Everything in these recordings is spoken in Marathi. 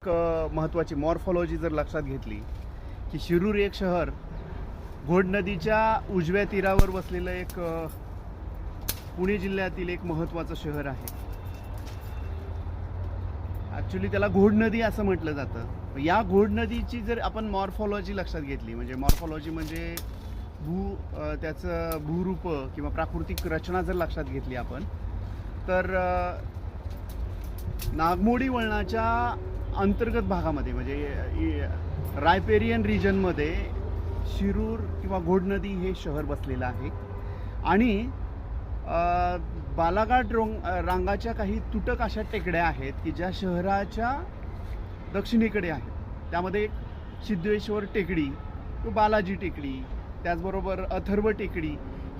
एक महत्त्वाची मॉर्फॉलॉजी जर लक्षात घेतली की शिरूर एक शहर घोड नदीच्या उजव्या तीरावर वसलेलं एक पुणे जिल्ह्यातील एक महत्त्वाचं शहर आहे. ॲक्च्युली त्याला घोड नदी असं म्हटलं जातं. या घोड नदीची जर आपण मॉर्फॉलॉजी लक्षात घेतली, म्हणजे मॉर्फॉलॉजी म्हणजे त्याचं भूरूप किंवा प्राकृतिक रचना जर लक्षात घेतली आपण, तर नागमोडी वळणाच्या अंतर्गत भागामध्ये म्हणजे रायपेरियन रिजनमध्ये शिरूर किंवा घोड नदी हे शहर बसलेलं आहे. आणि बालाघाट रांगाच्या काही तुटक अशा टेकड्या आहेत की ज्या शहराच्या दक्षिणेकडे आहेत. त्यामध्ये एक सिद्धेश्वर टेकडी, बालाजी टेकडी, त्याचबरोबर अथर्व टेकडी,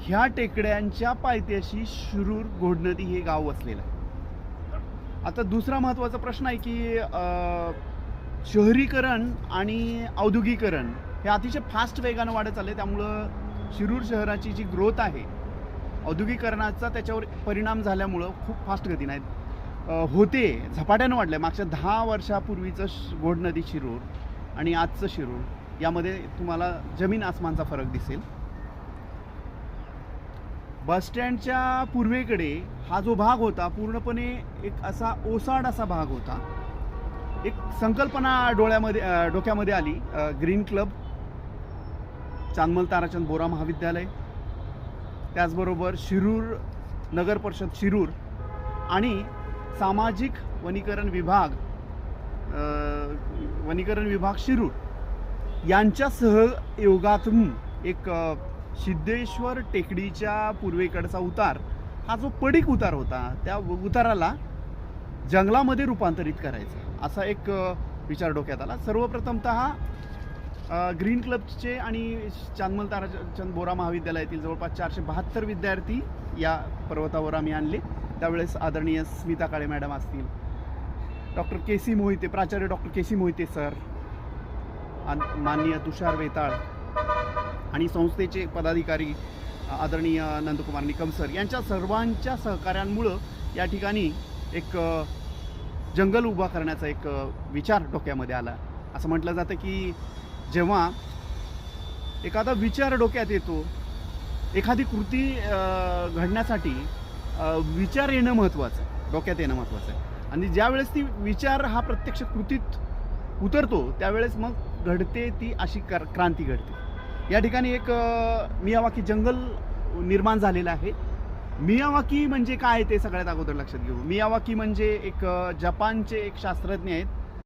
ह्या टेकड्यांच्या पायथ्याशी शिरूर घोड नदी हे गाव वसलेलं आहे. आता दुसरा महत्त्वाचा प्रश्न आहे की शहरीकरण आणि औद्योगिकरण हे अतिशय फास्ट वेगानं वाढत चालले. त्यामुळं शिरूर शहराची जी ग्रोथ आहे औद्योगिकरणाचा त्याच्यावर परिणाम झाल्यामुळं खूप फास्ट गतीने होते, झपाट्यानं वाढलं. मागच्या 10 वर्षापूर्वीचं घोड नदी शिरूर आणि आजचं शिरूर यामध्ये तुम्हाला जमीन आसमानचा फरक दिसेल. बसस्टँडच्या पूर्वेकडे हा जो भाग होता पूर्णपणे एक असा ओसाड असा भाग होता. एक संकल्पना डोक्यामध्ये आली, ग्रीन क्लब, चांदमल ताराचंद बोरा महाविद्यालय, त्याचबरोबर शिरूर नगर परिषद शिरूर आणि सामाजिक वनीकरण विभाग शिरूर यांच्या सहयोगातून एक सिद्धेश्वर टेकडीच्या पूर्वेकडचा उतार हा जो पडीक उतार होता त्या उताराला जंगलामध्ये रूपांतरित करायचा असा एक विचार डोक्यात आला. सर्वप्रथमतः ग्रीन क्लबचे आणि चांदमल ताराचंद बोरा महाविद्यालयातील जवळपास 472 विद्यार्थी या पर्वतावर आम्ही आणले. त्यावेळेस आदरणीय स्मिता काळे मॅडम असतील, डॉक्टर के.सी. मोहिते, प्राचार्य डॉक्टर के.सी. मोहिते सर, माननीय तुषार वेताळ आणि संस्थेचे पदाधिकारी आदरणीय नंदकुमार निकम सर यांच्या सर्वांच्या सहकार्यांमुळं या ठिकाणी एक जंगल उभा करण्याचा एक विचार डोक्यामध्ये आला. असं म्हटलं जातं की जेव्हा एखादा विचार डोक्यात येतो, एखादी कृती घडण्यासाठी विचार येणं महत्त्वाचं आहे, डोक्यात येणं महत्त्वाचं आहे. आणि ज्यावेळेस ती विचार हा प्रत्यक्ष कृतीत उतरतो त्यावेळेस मग घडते ती अशी क्रांती घडते. या ठिकाणी एक मियावाकी जंगल निर्माण झालेलं आहे. मियावाकी म्हणजे काय ते सगळ्यात अगोदर लक्षात घेऊ. मियावाकी म्हणजे एक जपानचे एक शास्त्रज्ञ आहेत